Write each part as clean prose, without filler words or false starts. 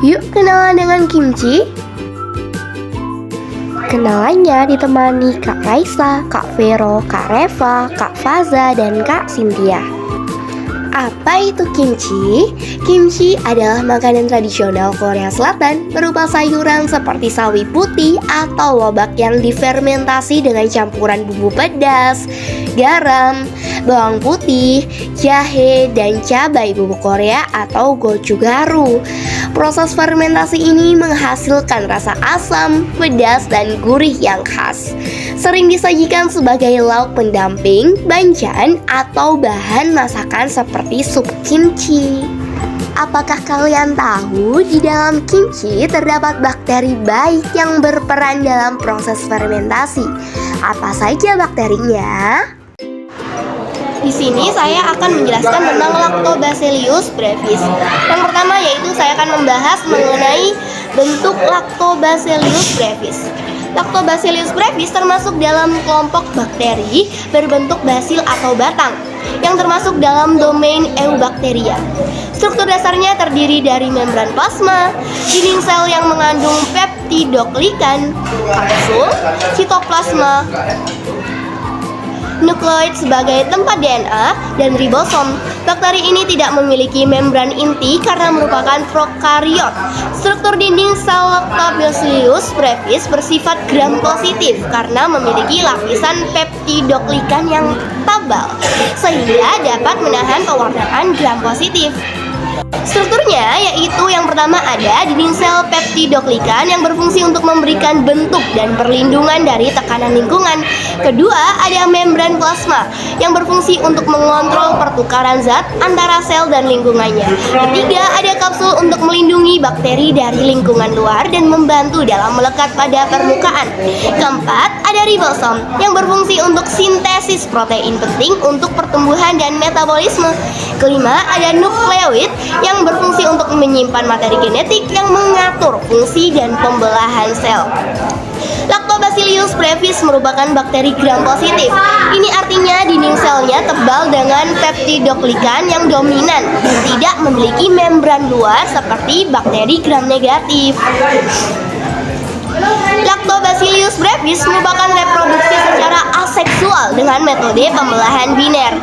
Yuk kenalan dengan kimchi. Kenalannya ditemani Kak Raisa, Kak Vero, Kak Reva, Kak Faza, dan Kak Cynthia. Apa itu kimchi? Kimchi adalah makanan tradisional Korea Selatan berupa sayuran seperti sawi putih atau lobak yang difermentasi dengan campuran bumbu pedas, garam, bawang putih, jahe, dan cabai bubuk Korea atau gochugaru. Proses fermentasi ini menghasilkan rasa asam, pedas, dan gurih yang khas. Sering disajikan sebagai lauk pendamping, banchan, atau bahan masakan seperti sup kimchi. Apakah kalian tahu di dalam kimchi terdapat bakteri baik yang berperan dalam proses fermentasi? Apa saja bakterinya? Di sini saya akan menjelaskan tentang Lactobacillus brevis. Yang pertama yaitu saya akan membahas mengenai bentuk Lactobacillus brevis. Lactobacillus brevis termasuk dalam kelompok bakteri berbentuk basil atau batang yang termasuk dalam domain Eubacteria. Struktur dasarnya terdiri dari membran plasma, dinding sel yang mengandung peptidoglikan, kapsul, sitoplasma, nukleoid sebagai tempat DNA, dan ribosom. Bakteri ini tidak memiliki membran inti karena merupakan prokariot. Struktur dinding sel Lactobacillus brevis bersifat gram positif karena memiliki lapisan peptidoglikan yang tebal sehingga dapat menahan pewarnaan gram positif. Strukturnya yaitu yang pertama ada dinding sel peptidoglikan yang berfungsi untuk memberikan bentuk dan perlindungan dari tekanan lingkungan. Kedua, ada membran plasma yang berfungsi untuk mengontrol pertukaran zat antara sel dan lingkungannya. Ketiga, ada kapsul untuk melindungi bakteri dari lingkungan luar dan membantu dalam melekat pada permukaan. Keempat, ada ribosom yang berfungsi untuk sintesis protein penting untuk pertumbuhan dan metabolisme. Kelima, ada nukleoid yang berfungsi untuk menyimpan materi genetik yang mengatur fungsi dan pembelahan sel. Lactobacillus brevis merupakan bakteri gram positif. Ini artinya dinding selnya tebal dengan peptidoglikan yang dominan dan tidak memiliki membran luar seperti bakteri gram negatif. Lactobacillus brevis merupakan reproduksi secara aseksual dengan metode pembelahan biner.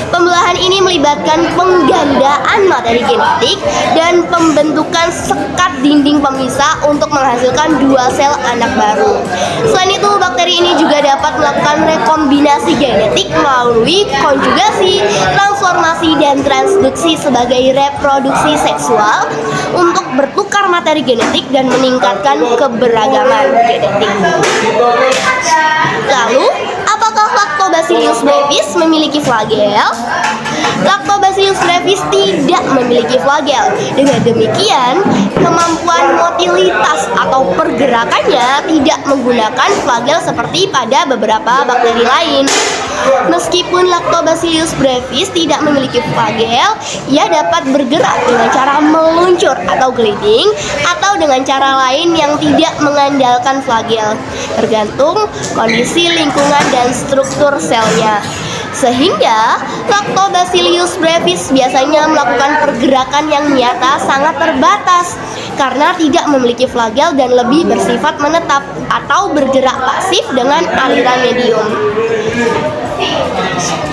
Pembelahan ini melibatkan penggandaan materi genetik dan pembentukan sekat dinding pemisah untuk menghasilkan dua sel anak baru. Selain itu, bakteri ini juga dapat melakukan rekombinasi genetik melalui konjugasi, transformasi, dan transduksi sebagai reproduksi seksual untuk bertukar materi genetik dan meningkatkan keberagaman genetik. Lalu, apakah Lactobacillus brevis memiliki flagel? Lactobacillus brevis tidak memiliki flagel. Dengan demikian, kemampuan motilitas atau pergerakannya tidak menggunakan flagel seperti pada beberapa bakteri lain. Meskipun Lactobacillus brevis tidak memiliki flagel, ia dapat bergerak dengan cara meluncur atau gliding atau dengan cara lain yang tidak mengandalkan flagel, tergantung kondisi lingkungan dan struktur selnya. Sehingga Lactobacillus brevis biasanya melakukan pergerakan yang nyata sangat terbatas karena tidak memiliki flagel dan lebih bersifat menetap atau bergerak pasif dengan aliran medium.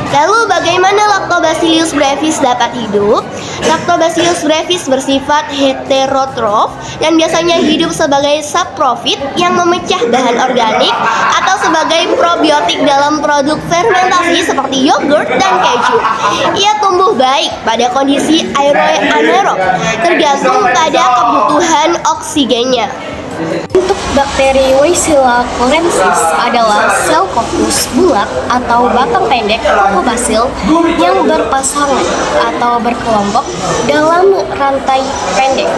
Lalu bagaimana Lactobacillus brevis dapat hidup? Lactobacillus brevis bersifat heterotrof dan biasanya hidup sebagai saprofit yang memecah bahan organik atau sebagai probiotik dalam produk fermentasi seperti yogurt dan keju. Ia tumbuh baik pada kondisi aeroanaerob, tergantung pada kebutuhan oksigennya. Bentuk bakteri Weissella corensis adalah sel kokus bulat atau batang pendek kokobasil yang berpasangan atau berkelompok dalam rantai pendek.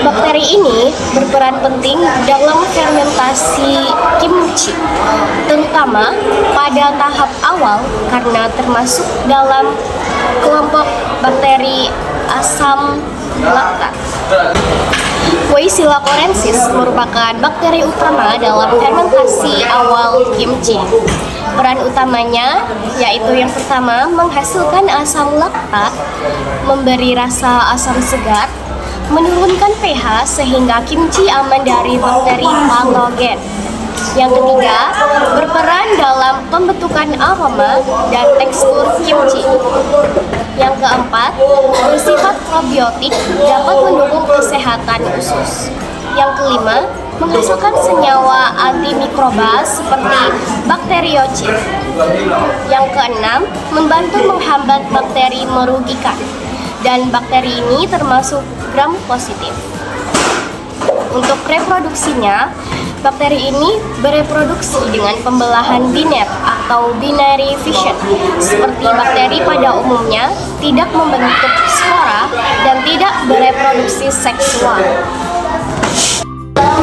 Bakteri ini berperan penting dalam fermentasi kimchi, terutama pada tahap awal karena termasuk dalam kelompok bakteri asam laktat. Weissella corensis merupakan bakteri utama dalam fermentasi awal kimchi. Peran utamanya yaitu yang pertama menghasilkan asam laktat, memberi rasa asam segar, menurunkan pH sehingga kimchi aman dari bakteri patogen. Yang ketiga, berperan dalam pembentukan aroma dan tekstur kimchi. Yang keempat, bersifat probiotik, dapat mendukung kesehatan usus. Yang kelima, menghasilkan senyawa antimikroba seperti bakteriocin. Yang keenam, membantu menghambat bakteri merugikan. Dan bakteri ini termasuk gram positif. Untuk reproduksinya, bakteri ini bereproduksi dengan pembelahan biner atau binary fission. Seperti bakteri pada umumnya, tidak membentuk spora dan tidak bereproduksi seksual.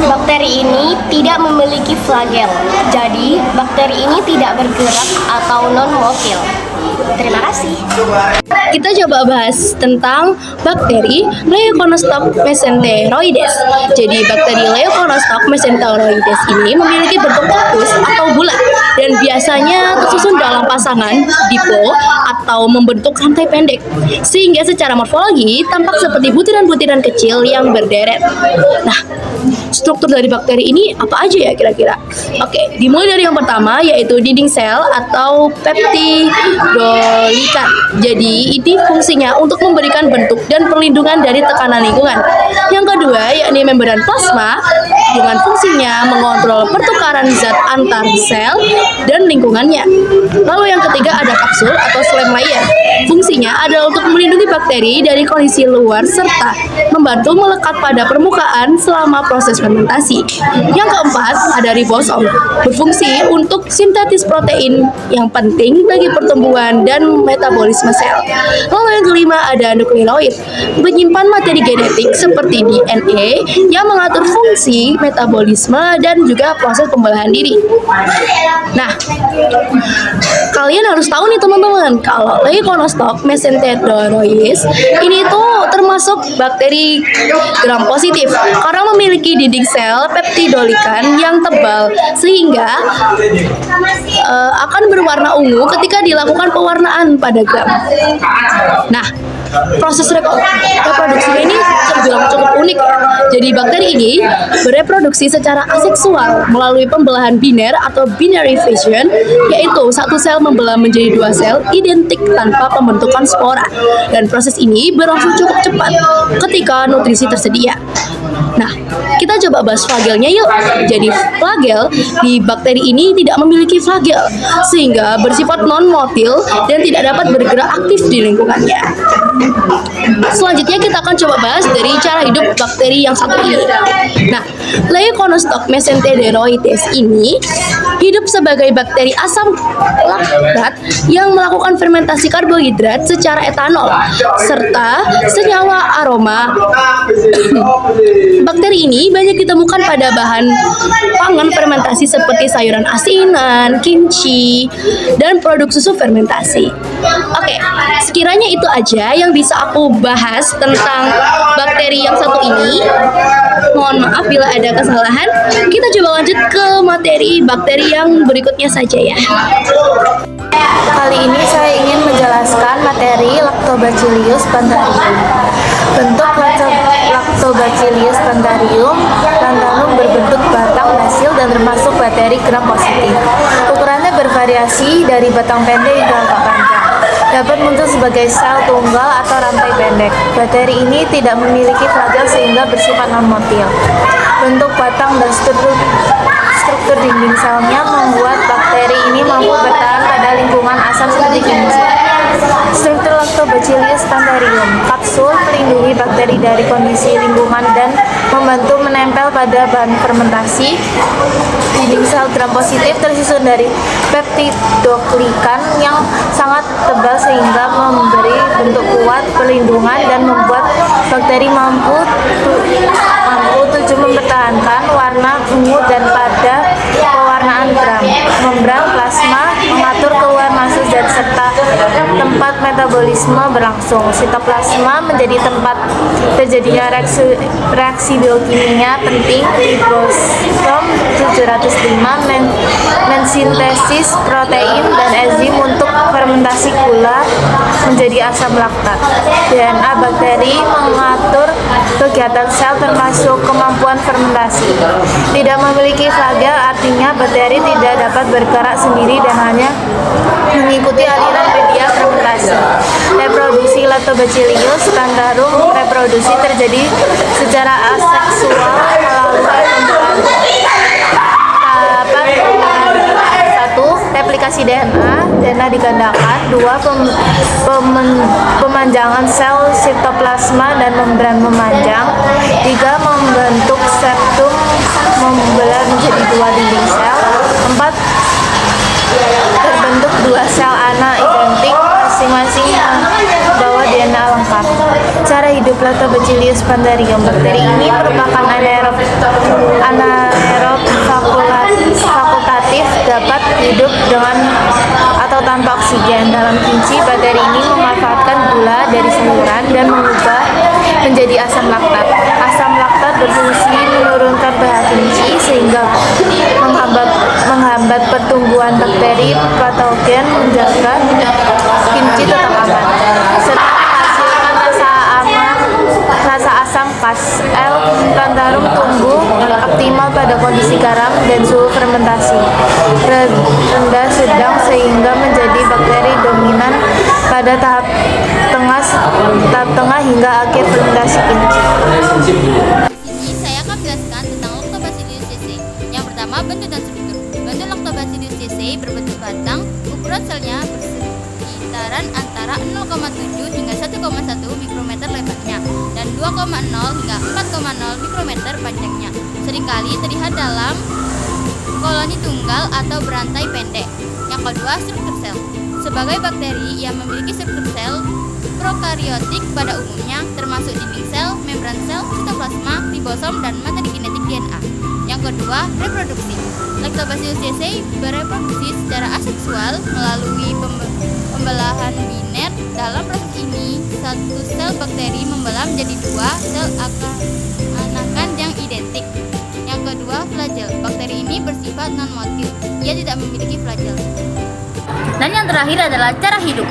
Bakteri ini tidak memiliki flagel, jadi bakteri ini tidak bergerak atau non-motil. Terima kasih. Kita coba bahas tentang bakteri Leuconostoc mesenteroides. Jadi bakteri Leuconostoc mesenteroides ini memiliki bentuk kaktus atau bulat dan biasanya tersusun dalam pasangan dipo atau membentuk rantai pendek, sehingga secara morfologi tampak seperti butiran-butiran kecil yang berderet. Nah, struktur dari bakteri ini apa aja ya kira-kira? Oke, dimulai dari yang pertama yaitu dinding sel atau peptidoglycan. Jadi ini fungsinya untuk memberikan bentuk dan perlindungan dari tekanan lingkungan. Yang kedua yakni membran plasma dengan fungsinya mengontrol pertukaran zat antar sel dan lingkungannya. Lalu yang ketiga ada kapsul atau slime layer. Fungsinya adalah untuk melindungi bakteri dari kondisi luar serta membantu melekat pada permukaan selama proses fermentasi. Yang keempat ada ribosom, berfungsi untuk sintetis protein yang penting bagi pertumbuhan dan metabolisme sel. Lalu yang kelima ada nukleoid, menyimpan materi genetik seperti DNA yang mengatur fungsi metabolisme dan juga proses pembelahan diri. Nah, kalian harus tahu nih teman-teman, kalau Leuconostoc mesenteroides ini tuh termasuk bakteri gram positif karena memiliki dinding sel peptidoglycan yang tebal sehingga akan berwarna ungu ketika dilakukan pewarnaan pada gram. Nah, proses reproduksinya ini terbilang cukup unik. Jadi bakteri ini bereproduksi secara aseksual melalui pembelahan biner atau binary fission, yaitu satu sel membelah menjadi dua sel identik tanpa pembentukan spora. Dan proses ini berlangsung cukup cepat ketika nutrisi tersedia. Nah, kita coba bahas flagelnya yuk. Jadi flagel di bakteri ini tidak memiliki flagel sehingga bersifat non-motil dan tidak dapat bergerak aktif di lingkungannya. Selanjutnya kita akan coba bahas dari cara hidup bakteri yang satu ini. Nah, Leuconostoc mesenteroides ini hidup sebagai bakteri asam laktat yang melakukan fermentasi karbohidrat secara etanol serta senyawa aroma. Bakteri ini banyak ditemukan pada bahan pangan fermentasi seperti sayuran asinan, kimchi, dan produk susu fermentasi. Oke, sekiranya itu aja yang bisa aku bahas tentang bakteri yang satu ini. Mohon maaf bila ada kesalahan. Kita coba lanjut ke materi bakteri yang berikutnya saja ya. Kali ini saya ingin menjelaskan materi Lactobacillus plantarum. Bentuk Lactobacillus plantarum berbentuk batang basil dan termasuk bakteri gram positif. Ukurannya bervariasi dari batang pendek hingga agak panjang. Dapat muncul sebagai sel tunggal atau rantai pendek. Bakteri ini tidak memiliki flagel sehingga bersifat non-motil. Bentuk batang dan struktur dinding selnya membuat bakteri ini mampu bertahan pada lingkungan asam seperti kimchi. Struktur Lactobacillus plantarum. Kapsul melindungi bakteri dari kondisi lingkungan dan membantu menempel pada bahan fermentasi. Dinding sel gram positif tersusun dari peptidoglycan yang sangat tebal sehingga memberi bentuk kuat perlindungan dan membuat bakteri mampu mempertahankan warna ungu dan pada pewarnaan gram. Membran plasma mengatur keluar masuk zat serta tempat metabolisme berlangsung. Sitoplasma menjadi tempat terjadinya reaksi biokimia penting. Ribosom 705 mensintesis protein dan enzim untuk fermentasi gula menjadi asam laktat. DNA bakteri mengatur kegiatan sel termasuk kemampuan fermentasi. Tidak memiliki flagel artinya bakteri tidak dapat bergerak sendiri dan hanya mengikuti aliran media fermentasi. Reproduksi Lactobacillus plantarum reproduksi terjadi secara aseksual melalui pembuahan tahapan satu, replikasi DNA digandakan. Dua, pemanjangan sel sitoplasma dan membran memanjang. Tiga, membentuk septum membelah menjadi dua dinding sel. Empat, terbentuk dua sel ana identik masing-masing membawa DNA lengkap. Cara hidup Lactobacillus plantarum. Bakteri ini merupakan anaerob fakultatif, dapat hidup dengan atau tanpa oksigen. Dalam kimchi, bakteri ini memanfaatkan gula dari sayuran dan mengubah menjadi asam laktat. Asam laktat berfungsi menurunkan pH kimchi sehingga menghambat pertumbuhan bakteri patogen, menjaga kimchi tetap aman, serta menghasilkan rasa asam khas. L. Plantarum tumbuh optimal pada kondisi garam dan suhu fermentasi rendah sedang sehingga menjadi bakteri dominan pada tahap tengah hingga akhir fermentasi kimchi. Ini saya akan menjelaskan tentang Lactobacillus cc. Yang pertama, bentuk dan struktur. Bentuk Lactobacillus cc berbentuk batang, ukuran selnya bersekitaran antara 0,7 hingga 1,1 mikrometer lebarnya dan 2,0 hingga 4,0 mikrometer panjangnya. Seringkali terlihat dalam koloni tunggal atau berantai pendek. Yang kedua, struktur sel. Sebagai bakteri yang memiliki struktur sel prokariotik pada umumnya, termasuk dinding sel, membran sel, sitoplasma, ribosom, dan materi genetik DNA. Yang kedua, reproduksi. Lactobacillus cc bereproduksi secara aseksual melalui pembelahan biner. Dalam proses ini, satu sel bakteri membelah menjadi dua sel anakan yang identik. Yang kedua, flagel. Bakteri ini bersifat non-motil. Ia tidak memiliki flagel. Dan yang terakhir adalah cara hidup.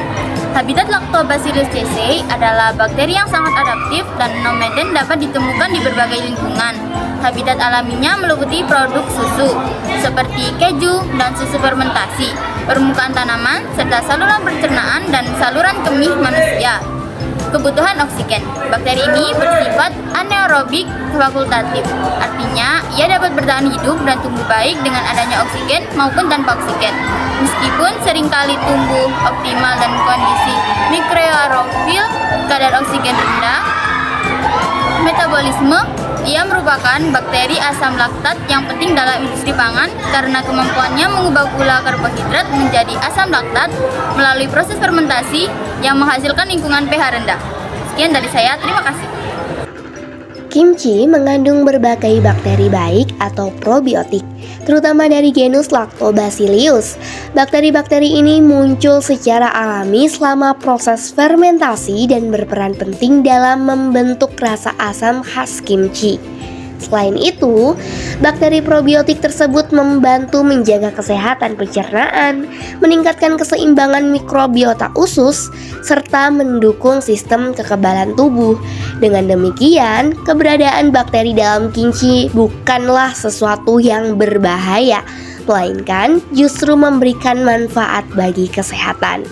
Habitat Lactobacillus cc adalah bakteri yang sangat adaptif dan nomaden, dapat ditemukan di berbagai lingkungan. Habitat alaminya meliputi produk susu seperti keju dan susu fermentasi, permukaan tanaman, serta saluran pencernaan dan saluran kemih manusia. Kebutuhan oksigen. Bakteri ini bersifat anaerobik fakultatif, artinya ia dapat bertahan hidup dan tumbuh baik dengan adanya oksigen maupun tanpa oksigen. Meskipun seringkali tumbuh optimal dan kondisi mikroaerofil, kadar oksigen rendah, metabolisme, ia merupakan bakteri asam laktat yang penting dalam industri pangan karena kemampuannya mengubah gula karbohidrat menjadi asam laktat melalui proses fermentasi yang menghasilkan lingkungan pH rendah. Sekian dari saya, terima kasih. Kimchi mengandung berbagai bakteri baik atau probiotik, terutama dari genus Lactobacillus. Bakteri-bakteri ini muncul secara alami selama proses fermentasi dan berperan penting dalam membentuk rasa asam khas kimchi. Selain itu, bakteri probiotik tersebut membantu menjaga kesehatan pencernaan, meningkatkan keseimbangan mikrobiota usus, serta mendukung sistem kekebalan tubuh. Dengan demikian, keberadaan bakteri dalam kimchi bukanlah sesuatu yang berbahaya, melainkan justru memberikan manfaat bagi kesehatan.